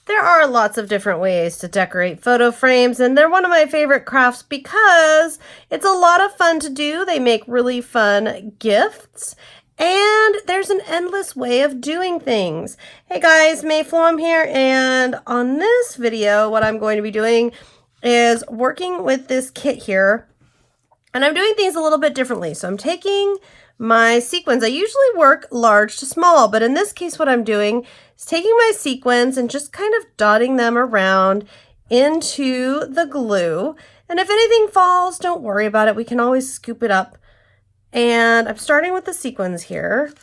There are lots of different ways to decorate photo frames, and they're one of my favorite crafts because it's a lot of fun to do. They make really fun gifts, and there's an endless way of doing things. Hey guys, Mayflom here, and on this video, what I'm going to be doing is working with this kit here, and I'm doing things a little bit differently. So I'm taking my sequins. I usually work large to small, but in this case, what I'm doing is taking my sequins and just kind of dotting them around into the glue. And if anything falls, don't worry about it. We can always scoop it up. And I'm starting with the sequins here.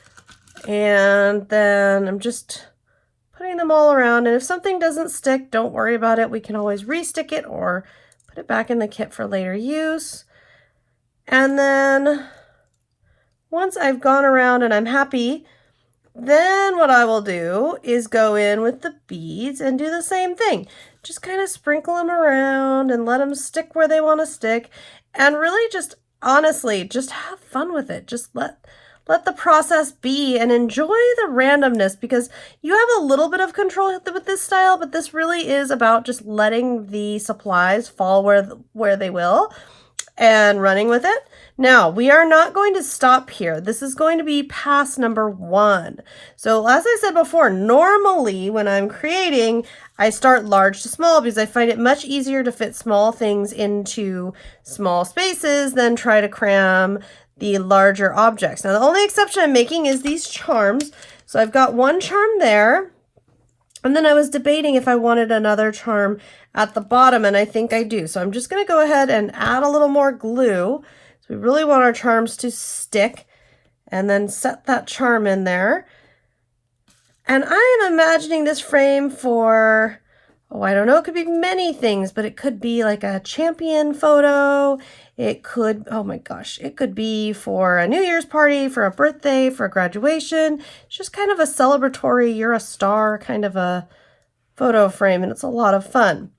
And then I'm just putting them all around. And if something doesn't stick, don't worry about it. We can always re-stick it or put it back in the kit for later use. And then once I've gone around and I'm happy, then what I will do is go in with the beads and do the same thing. Just kind of sprinkle them around and let them stick where they want to stick. And really just, honestly, just have fun with it. Just let the process be and enjoy the randomness, because you have a little bit of control with this style, but this really is about just letting the supplies fall where they will and running with it. Now, we are not going to stop here. This is going to be pass number 1. So as I said before, normally when I'm creating, I start large to small because I find it much easier to fit small things into small spaces than try to cram the larger objects. Now, the only exception I'm making is these charms. So I've got one charm there, and then I was debating if I wanted another charm at the bottom, and I think I do. So I'm just going to go ahead and add a little more glue. So we really want our charms to stick, and then set that charm in there. And I am imagining this frame for, oh, I don't know, it could be many things, but it could be like a champion photo. It could, oh my gosh, it could be for a New Year's party, for a birthday, for a graduation. It's just kind of a celebratory, you're a star kind of a photo frame, and it's a lot of fun.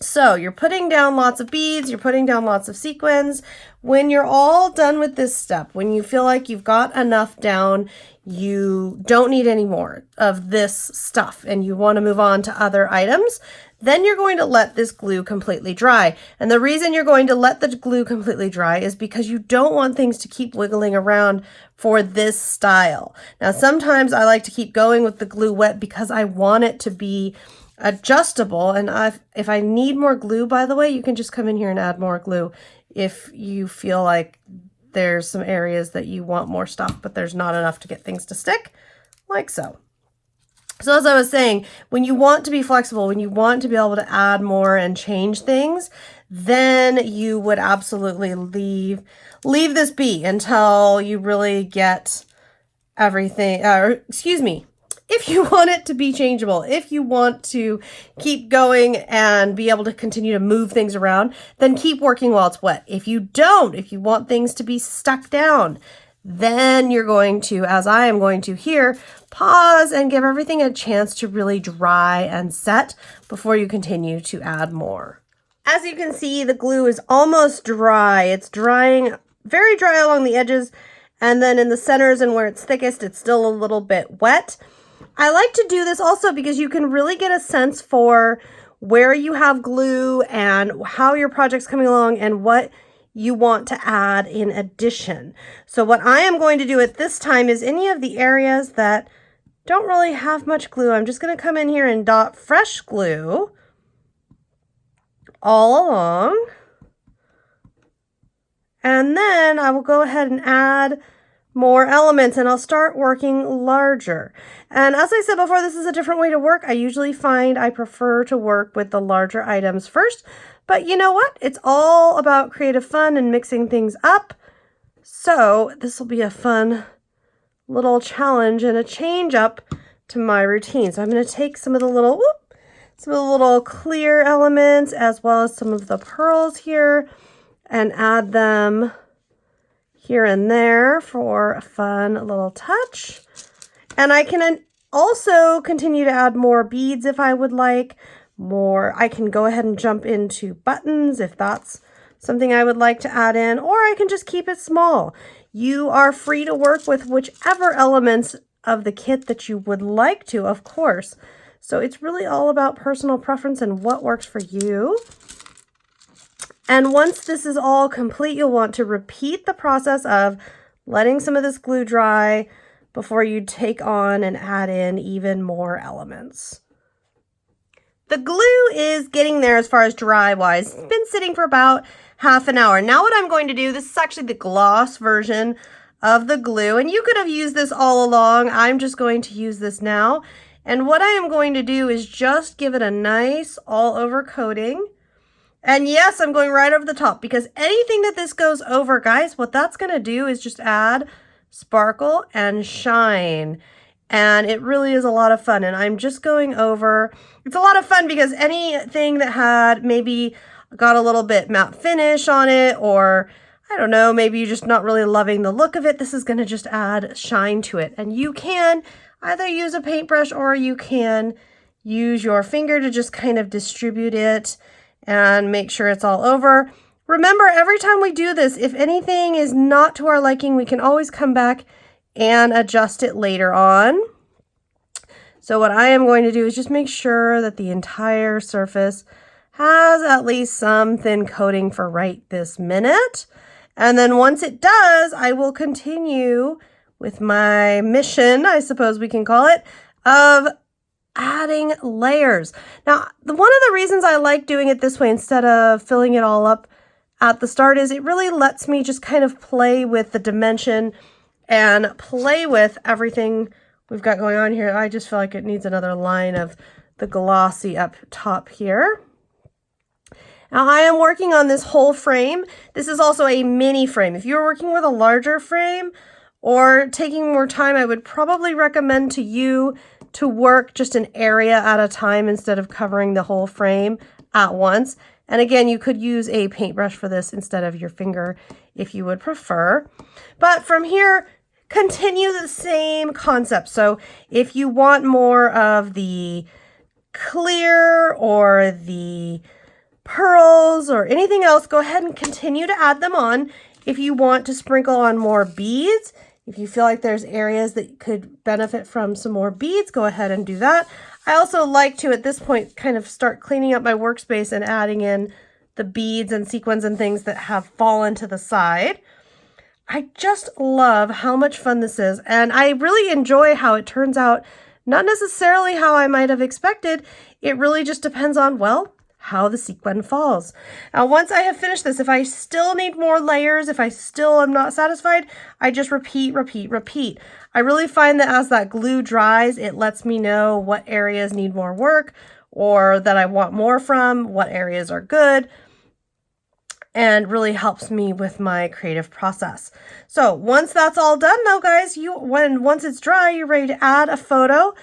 So you're putting down lots of beads, you're putting down lots of sequins. When you're all done with this step, when you feel like you've got enough down, you don't need any more of this stuff and you want to move on to other items, then you're going to let this glue completely dry. And the reason you're going to let the glue completely dry is because you don't want things to keep wiggling around for this style. Now, sometimes I like to keep going with the glue wet because I want it to be adjustable, and if I need more glue, by the way, you can just come in here and add more glue if you feel like there's some areas that you want more stuff, but there's not enough to get things to stick, like so. So as I was saying, when you want to be flexible, when you want to be able to add more and change things, then you would absolutely leave this be until you really get everything, if you want it to be changeable, if you want to keep going and be able to continue to move things around, then keep working while it's wet. If you don't, if you want things to be stuck down, then you're going to, as I am going to here, pause and give everything a chance to really dry and set before you continue to add more. As you can see, the glue is almost dry. It's drying very dry along the edges, and then in the centers and where it's thickest, it's still a little bit wet. I like to do this also because you can really get a sense for where you have glue and how your project's coming along and what you want to add in addition. So what I am going to do at this time is any of the areas that don't really have much glue, I'm just going to come in here and dot fresh glue all along. And then I will go ahead and add more elements, and I'll start working larger. And as I said before, this is a different way to work. I usually find I prefer to work with the larger items first, but you know what? It's all about creative fun and mixing things up. So this will be a fun little challenge and a change up to my routine. So I'm going to take some of the little clear elements as well as some of the pearls here and add them here and there for a fun little touch. And I can also continue to add more beads if I would like more. I can go ahead and jump into buttons if that's something I would like to add in, or I can just keep it small. You are free to work with whichever elements of the kit that you would like to, of course. So it's really all about personal preference and what works for you. And once this is all complete, you'll want to repeat the process of letting some of this glue dry before you take on and add in even more elements. The glue is getting there as far as dry wise. It's been sitting for about half an hour. Now what I'm going to do, this is actually the gloss version of the glue, and you could have used this all along. I'm just going to use this now. And what I am going to do is just give it a nice all over coating. And yes, I'm going right over the top because anything that this goes over, guys, what that's going to do is just add sparkle and shine. And it really is a lot of fun. And I'm just going over, it's a lot of fun because anything that had maybe got a little bit matte finish on it, or I don't know, maybe you're just not really loving the look of it, this is going to just add shine to it. And you can either use a paintbrush or you can use your finger to just kind of distribute it and make sure it's all over. Remember, every time we do this, if anything is not to our liking, we can always come back and adjust it later on. So what I am going to do is just make sure that the entire surface has at least some thin coating for right this minute. And then once it does, I will continue with my mission, I suppose we can call it, of adding layers. Now, one of the reasons I like doing it this way instead of filling it all up at the start is it really lets me just kind of play with the dimension and play with everything we've got going on here. I just feel like it needs another line of the glossy up top here. Now I am working on this whole frame. This is also a mini frame. If you're working with a larger frame or taking more time, I would probably recommend to you to work just an area at a time instead of covering the whole frame at once. And again, you could use a paintbrush for this instead of your finger if you would prefer. But from here, continue the same concept. So if you want more of the clear or the pearls or anything else, go ahead and continue to add them on. If you want to sprinkle on more beads, if you feel like there's areas that could benefit from some more beads, go ahead and do that. I also like to, at this point, kind of start cleaning up my workspace and adding in the beads and sequins and things that have fallen to the side. I just love how much fun this is, and I really enjoy how it turns out, not necessarily how I might have expected. It really just depends on, well, how the sequin falls. Now, once I have finished this, if I still need more layers, if I still am not satisfied, I just repeat. I really find that as that glue dries, it lets me know what areas need more work or that I want more from, what areas are good, and really helps me with my creative process. So once that's all done though, guys, once it's dry, you're ready to add a photo,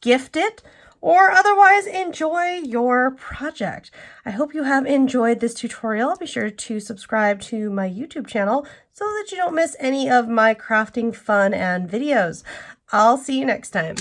gift it, or otherwise enjoy your project. I hope you have enjoyed this tutorial. Be sure to subscribe to my YouTube channel so that you don't miss any of my crafting fun and videos. I'll see you next time.